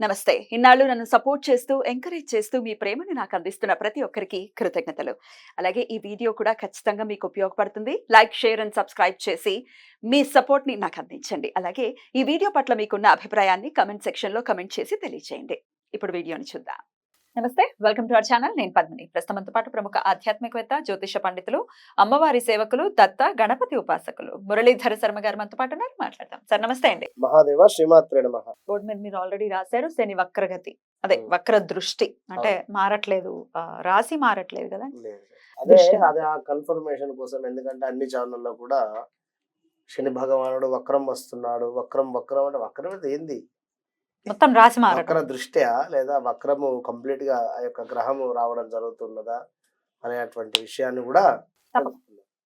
నమస్తే. ఇన్నాళ్ళు నన్ను సపోర్ట్ చేస్తూ, ఎంకరేజ్ చేస్తూ మీ ప్రేమని నాకు అందిస్తున్న ప్రతి ఒక్కరికి కృతజ్ఞతలు. అలాగే ఈ వీడియో కూడా ఖచ్చితంగా మీకు ఉపయోగపడుతుంది. లైక్, షేర్ అండ్ సబ్స్క్రైబ్ చేసి మీ సపోర్ట్‌ని నాకు అందించండి. అలాగే ఈ వీడియో పట్ల మీకున్న అభిప్రాయాన్ని కామెంట్ సెక్షన్‌లో కామెంట్ చేసి తెలియజేయండి. ఇప్పుడు వీడియోని చూద్దాం. నమస్తే. Welcome to our channel. నేను పద్మిని. ప్రస్తుతం మనతో పాటు ప్రముఖ ఆధ్యాత్మికవేత్త, జ్యోతిష పండితులు, అమ్మవారి సేవకులు, దత్త, గణపతి ఉపాసకులు మురళీధర శర్మ గారు మనతో పాటు ఉన్నారు. మాట్లాడదాం. సార్ నమస్తే అండి. మహాదేవ శ్రీమాత్రే నమః. బోర్డు మీద మీరు ఆల్రెడీ రాశారు శని వక్రగతి, అదే వక్ర దృష్టి అంటే మారట్లేదు, రాశి మారట్లేదు కదా. లేదు. అదే ఆ కన్ఫర్మేషన్ కోసం, ఎందుకంటే అన్ని ఛానల్లో కూడా శని భగవానుడు వక్రం వస్తున్నాడు, వక్రం అంటే వక్రం అయితే ఏంది, మొత్తం రాశి వక్ర మారట్లేదు. దృష్ట్యా లేదా వక్రము కంప్లీట్ గా ఆ యొక్క గ్రహము రావడం జరుగుతున్నదా అనేటువంటి విషయాన్ని కూడా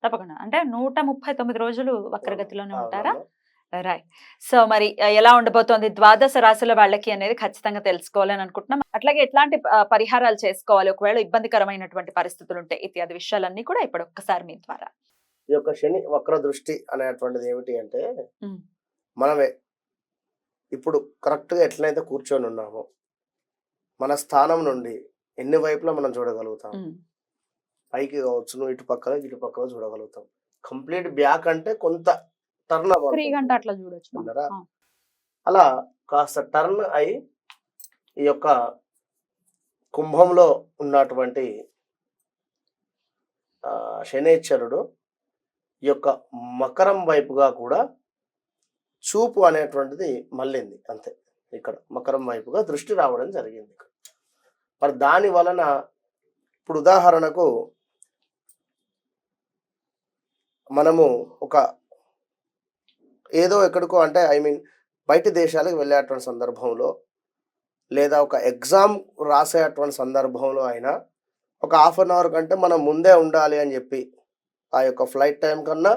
తప్పకుండా అంటే 139 రోజులు వక్రగతిలోనే ఉంటారా? అవునమ్మా. రైట్. సో మరి ఎలా ఉండబోతోంది ద్వాదశ రాశుల వాళ్ళకి అనేది ఖచ్చితంగా తెలుసుకోవాలని అనుకుంటున్నాం. అట్లాగే ఎట్లాంటి పరిహారాలు చేసుకోవాలి ఒకవేళ ఇబ్బందికరమైనటువంటి పరిస్థితులు ఉంటే, ఇత్యాది విషయాలన్నీ కూడా ఇప్పుడు ఒక్కసారి మీ ద్వారా. ఈ యొక్క శని వక్ర దృష్టి అనేటువంటిది ఏమిటి అంటే, ఉమ్, మనమే ఇప్పుడు కరెక్ట్ గా ఎట్లయితే కూర్చొని ఉన్నామో మన స్థానం నుండి ఎన్ని వైపులా మనం చూడగలుగుతాం. ఉమ్, పైకి కావచ్చు, ఇటు పక్కల చూడగలుగుతాం. కంప్లీట్ బ్యాక్ అంటే కొంత టర్న్ 3 గంట అట్లా చూడొచ్చు మనం. ఉన్నారా? ఆ, అలా కాస్త టర్న్ అయి ఈ యొక్క కుంభంలో ఉన్నటువంటి శనేశ్వరుడు ఈ యొక్క మకరం వైపుగా కూడా చూపు అనేటువంటిది మళ్ళింది. అంతే, ఇక్కడ మకరం వైపుగా దృష్టి రావడం జరిగింది. మరి దాని వలన ఇప్పుడు ఉదాహరణకు మనము ఒక ఏదో ఎక్కడికో అంటే బయట దేశాలకు వెళ్ళేటువంటి సందర్భంలో, లేదా ఒక ఎగ్జామ్ రాసేటువంటి సందర్భంలో అయినా ఒక హాఫ్ అన్ అవర్ కంటే మనం ముందే ఉండాలి అని చెప్పి, ఆ యొక్క ఫ్లైట్ టైం కన్నా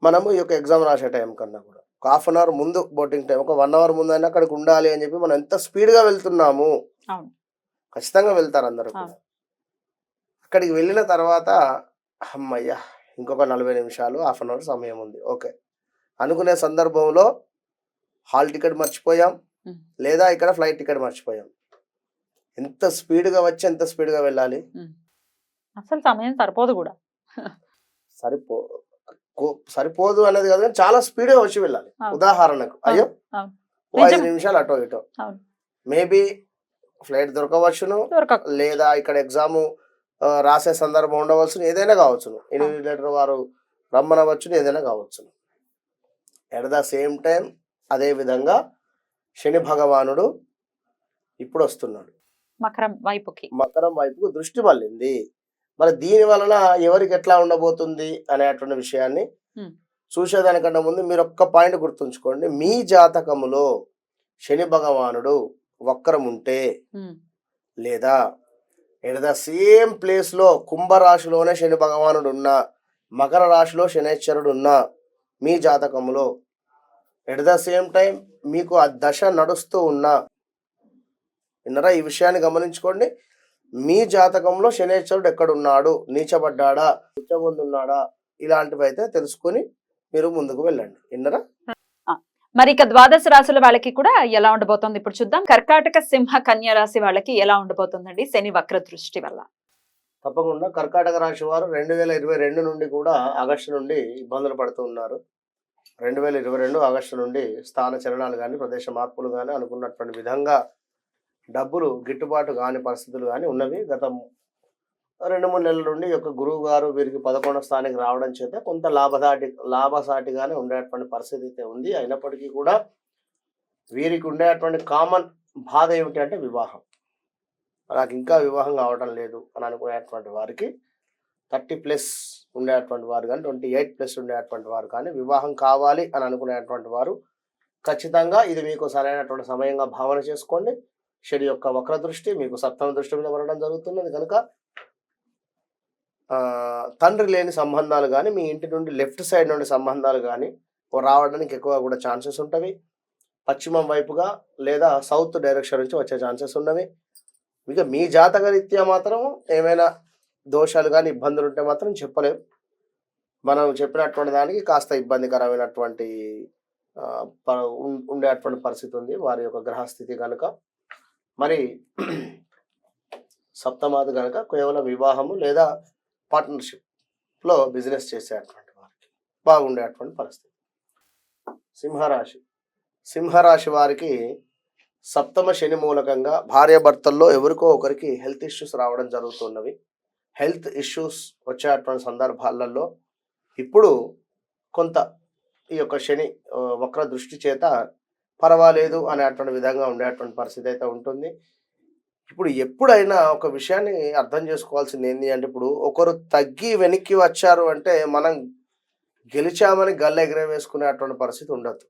మనము ఈ యొక్క ఎగ్జామ్ రాసే టైం కన్నా కూడా ఒక హాఫ్ అన్ అవర్ ముందు, బోర్డింగ్ టైం ఒక 1 అవర్ ముందైనా అక్కడికి ఉండాలి అని చెప్పి మనం ఎంత స్పీడ్గా వెళ్తున్నాము. అవును. ఖచ్చితంగా వెళ్తారు అందరూ కూడా. అక్కడికి వెళ్ళిన తర్వాత అమ్మయ్య ఇంకొక 40 నిమిషాలు, హాఫ్ అన్ అవర్ సమయం ఉంది, ఓకే అనుకునే సందర్భంలో హాల్ టికెట్ మర్చిపోయాం, లేదా ఇక్కడ ఫ్లైట్ టికెట్ మర్చిపోయాం. ఎంత స్పీడ్గా వచ్చి ఎంత స్పీడ్గా వెళ్ళాలి, అసలు సమయం సరిపోదు కూడా. సరిపోదు అనేది కాదు, కానీ చాలా స్పీడ్గా వచ్చి వెళ్ళాలి. అవును. ఉదాహరణకు అయ్యో అవును. ఓ 5 నిజం. నిమిషాలు అటో ఇటో అవును. మేబీ ఫ్లైట్ దొరకవచ్చును, దొరకక. లేదా ఇక్కడ ఎగ్జామ్ రాసే సందర్భం ఉండవచ్చును, ఏదైనా కావచ్చును, ఇన్విజిలేటర్ వారు రమ్మనవచ్చును, ఏదైనా కావచ్చును. ఎట్ ద సేమ్ టైం అదే విధంగా శని భగవానుడు ఇప్పుడు వస్తున్నాడు, మకరం వైపుకు దృష్టి మళ్ళింది. మరి దీని వలన ఎవరికి ఎట్లా ఉండబోతుంది అనేటువంటి విషయాన్ని చూసేదానికన్నా ముందు మీరు ఒక్క పాయింట్ గుర్తుంచుకోండి. మీ జాతకములో శని భగవానుడు వక్రం ఉంటే, లేదా ఎట్ ద సేమ్ ప్లేస్లో కుంభరాశిలోనే శని భగవానుడు ఉన్నా, మకర రాశిలో శనేశ్వరుడు ఉన్నా, మీ జాతకములో ఎట్ ద సేమ్ టైం మీకు ఆ దశ నడుస్తూ ఉన్నా, విన్నరా, ఈ విషయాన్ని గమనించుకోండి. మీ జాతకంలో శనేశ్వరుడు ఎక్కడున్నాడు, నీచబడ్డాడా, ఉచ్చబొందున్నాడా, ఇలాంటివి అయితే తెలుసుకొని మీరు ముందుకు వెళ్ళండి. విన్నరా? మరి ఇక ద్వాదశ రాశుల వాళ్ళకి కూడా ఎలా ఉండబోతోంది ఇప్పుడు చూద్దాం. కర్కాటక, సింహ, కన్యా రాశి వాళ్ళకి ఎలా ఉండబోతుందండి శని వక్ర దృష్టి వల్ల? తప్పకుండా కర్కాటక రాశి వారు 2022 నుండి కూడా ఆగస్టు నుండి ఇబ్బందులు పడుతూ ఉన్నారు. 2022 ఆగస్టు నుండి స్థాన చలనాలు కానీ, ప్రదేశ మార్పులు కానీ, అనుకున్నటువంటి విధంగా డబ్బులు గిట్టుబాటు కాని పరిస్థితులు కానీ ఉన్నవి. గత 2-3 నెలల నుండి యొక్క గురువు గారు వీరికి 11వ స్థానానికి రావడం చేత కొంత లాభసాటిగానే ఉండేటువంటి పరిస్థితి అయితే ఉంది. అయినప్పటికీ కూడా వీరికి ఉండేటువంటి కామన్ బాధ ఏమిటి అంటే వివాహం. నాకు ఇంకా వివాహం కావడం లేదు అని అనుకునేటువంటి వారికి 30+ ఉండేటువంటి వారు కానీ, 28+ ఉండేటువంటి వారు కానీ, వివాహం కావాలి అని అనుకునేటువంటి వారు ఖచ్చితంగా ఇది మీకు సరైనటువంటి సమయంగా భావన చేసుకోండి. శని యొక్క వక్ర దృష్టి మీకు 7వ దృష్టి మీద పడడం జరుగుతున్నది కనుక తండ్రి లేని సంబంధాలు కానీ, మీ ఇంటి నుండి లెఫ్ట్ సైడ్ నుండి సంబంధాలు కానీ రావడానికి ఎక్కువ కూడా ఛాన్సెస్ ఉంటవి. పశ్చిమం వైపుగా లేదా సౌత్ డైరెక్షన్ నుంచి వచ్చే ఛాన్సెస్ ఉన్నవి. ఇక మీ జాతక రీత్యా మాత్రం ఏమైనా దోషాలు కానీ, ఇబ్బందులు ఉంటే మాత్రం చెప్పలేం. మనం చెప్పినటువంటి దానికి కాస్త ఇబ్బందికరమైనటువంటి ఉండేటువంటి పరిస్థితి ఉంది వారి యొక్క గ్రహస్థితి కనుక. మరి సప్తమాది కనుక కేవలం వివాహము లేదా పార్ట్నర్షిప్లో బిజినెస్ చేసేటువంటి వారికి బాగుండేటువంటి పరిస్థితి. సింహరాశి వారికి సప్తమ శని మూలకంగా భార్యాభర్తల్లో ఎవరికో ఒకరికి హెల్త్ ఇష్యూస్ రావడం జరుగుతున్నవి. హెల్త్ ఇష్యూస్ వచ్చేటువంటి సందర్భాలలో ఇప్పుడు కొంత ఈ యొక్క శని వక్ర దృష్టి చేత పర్వాలేదు అనేటువంటి విధంగా ఉండేటువంటి పరిస్థితి అయితే ఉంటుంది. ఇప్పుడు ఎప్పుడైనా ఒక విషయాన్ని అర్థం చేసుకోవాల్సింది ఏంటి అంటే, ఇప్పుడు ఒకరు తగ్గి వెనక్కి వచ్చారు అంటే మనం గెలిచామని గల్ల ఎగిరే వేసుకునేటువంటి పరిస్థితి ఉండదు.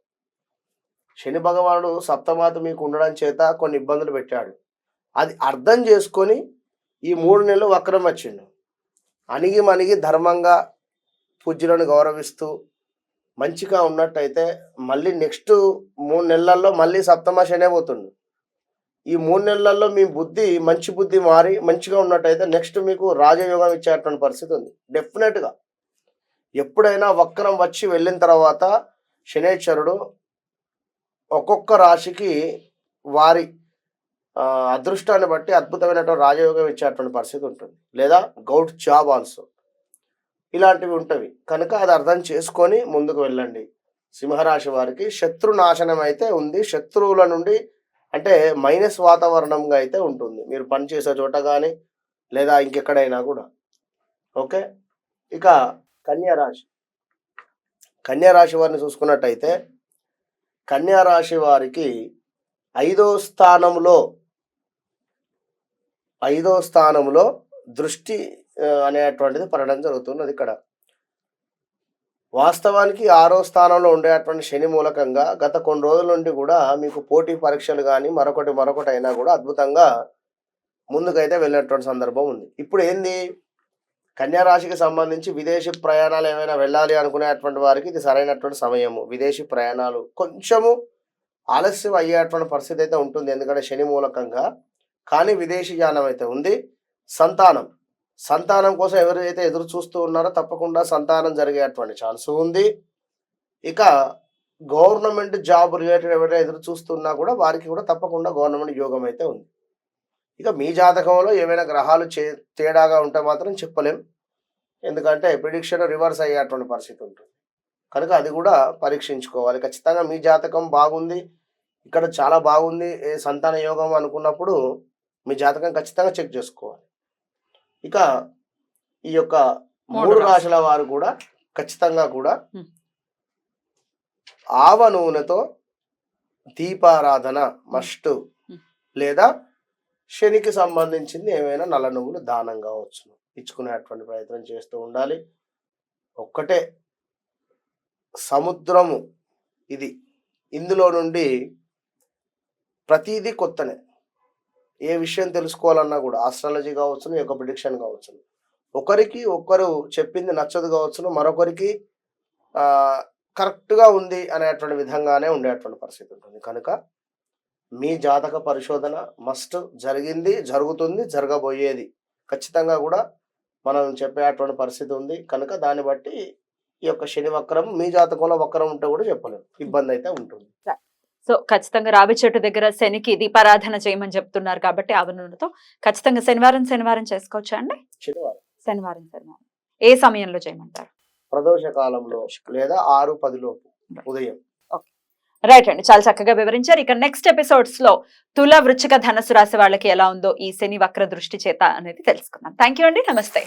శని భగవానుడు సప్తమాత మీకు ఉండడం చేత కొన్ని ఇబ్బందులు పెట్టాడు. అది అర్థం చేసుకొని ఈ 3 నెలలు వక్రం వచ్చిండు. అణిగి మణిగి ధర్మంగా పూజ్యులను గౌరవిస్తూ మంచిగా ఉన్నట్టయితే మళ్ళీ నెక్స్ట్ 3 నెలల్లో మళ్ళీ సప్తమ శనే పోతుంది. ఈ 3 నెలల్లో మీ బుద్ధి మంచి బుద్ధి మారి మంచిగా ఉన్నట్టయితే నెక్స్ట్ మీకు రాజయోగం ఇచ్చేటువంటి పరిస్థితి ఉంది. డెఫినెట్గా ఎప్పుడైనా వక్రం వచ్చి వెళ్ళిన తర్వాత శనేశ్వరుడు ఒక్కొక్క రాశికి వారి అదృష్టాన్ని బట్టి అద్భుతమైనటువంటి రాజయోగం ఇచ్చేటువంటి పరిస్థితి ఉంటుంది. లేదా గౌడ్ జాబ్ ఆల్సో ఇలాంటివి ఉంటవి. కనుక అది అర్థం చేసుకొని ముందుకు వెళ్ళండి. సింహరాశి వారికి శత్రు నాశనం అయితే ఉంది. శత్రువుల నుండి అంటే మైనస్ వాతావరణంగా అయితే ఉంటుంది మీరు పనిచేసే చోట కానీ లేదా ఇంకెక్కడైనా కూడా. ఓకే, ఇక కన్యారాశి వారిని చూసుకున్నట్టయితే కన్యారాశి వారికి 5వ స్థానంలో దృష్టి అనేటువంటిది పడడం జరుగుతున్నది. ఇక్కడ వాస్తవానికి 6వ స్థానంలో ఉండేటువంటి శని మూలకంగా గత కొన్ని రోజుల నుండి కూడా మీకు పోటీ పరీక్షలు కానీ మరొకటి అయినా కూడా అద్భుతంగా ముందుకైతే వెళ్ళినటువంటి సందర్భం ఉంది. ఇప్పుడు ఏంది, కన్యారాశికి సంబంధించి విదేశీ ప్రయాణాలు ఏమైనా వెళ్ళాలి అనుకునేటువంటి వారికి ఇది సరైనటువంటి సమయము. విదేశీ ప్రయాణాలు కొంచెము ఆలస్యం అయ్యేటువంటి పరిస్థితి అయితే ఉంటుంది, ఎందుకంటే శని మూలకంగా. కానీ విదేశీ యానం అయితే ఉంది. సంతానం కోసం ఎవరైతే ఎదురు చూస్తూ ఉన్నారో తప్పకుండా సంతానం జరిగేటువంటి ఛాన్స్ ఉంది. ఇక గవర్నమెంట్ జాబ్ రిలేటెడ్ ఎవరైనా ఎదురు చూస్తున్నా కూడా వారికి కూడా తప్పకుండా గవర్నమెంట్ యోగం అయితే ఉంది. ఇక మీ జాతకంలో ఏమైనా గ్రహాలు తేడాగా ఉంటే మాత్రం చెప్పలేం, ఎందుకంటే ప్రిడిక్షన్ రివర్స్ అయ్యేటువంటి పరిస్థితి ఉంటుంది. కనుక అది కూడా పరీక్షించుకోవాలి. ఖచ్చితంగా మీ జాతకం బాగుంది, ఇక్కడ చాలా బాగుంది సంతాన యోగం అనుకున్నప్పుడు మీ జాతకం ఖచ్చితంగా చెక్ చేసుకోవాలి. ఇక ఈ యొక్క 3 రాశుల వారు కూడా ఖచ్చితంగా కూడా ఆవ నూనెతో దీపారాధన మస్ట్, లేదా శనికి సంబంధించింది ఏమైనా నల్ల నువ్వులు దానం కావచ్చు ఇచ్చుకునేటువంటి ప్రయత్నం చేస్తూ ఉండాలి. ఒక్కటే సముద్రము ఇది, ఇందులో నుండి ప్రతిదీ కొత్తనే. ఏ విషయం తెలుసుకోవాలన్నా కూడా ఆస్ట్రాలజీ కావచ్చును, ఈ యొక్క ప్రిడిక్షన్ కావచ్చును, ఒకరికి ఒకరు చెప్పింది నచ్చదు కావచ్చును, మరొకరికి కరెక్ట్గా ఉంది అనేటువంటి విధంగానే ఉండేటువంటి పరిస్థితి ఉంటుంది. కనుక మీ జాతక పరిశోధన మస్ట్ జరిగింది, జరుగుతుంది, జరగబోయేది ఖచ్చితంగా కూడా మనం చెప్పేటువంటి పరిస్థితి ఉంది. కనుక దాన్ని బట్టి ఈ యొక్క శని వక్రం మీ జాతకంలో వక్రం ఉంటే కూడా చెప్పలేము, ఇబ్బంది అయితే ఉంటుంది. సో ఖచ్చితంగా రావి చెట్టు దగ్గర శనికి దీపారాధన చేయమని చెప్తున్నారు కాబట్టి ఆవ నూనెతో ఖచ్చితంగా శనివారం చేసుకోవచ్చా అండి? శనివారం ఏ సమయంలో చేయమంటారు? ప్రదోష కాలంలో లేదా 6-10 లోపు ఉదయం. రైట్ అండి, చాలా చక్కగా వివరించారు. ఇక నెక్స్ట్ ఎపిసోడ్స్ లో తుల, వృశ్చిక, ధనుసు రాశి వాళ్ళకి ఎలా ఉందో ఈ శని వక్ర దృష్టి చేత అనేది తెలుసుకుందాం. థ్యాంక్ యూ అండి, నమస్తే.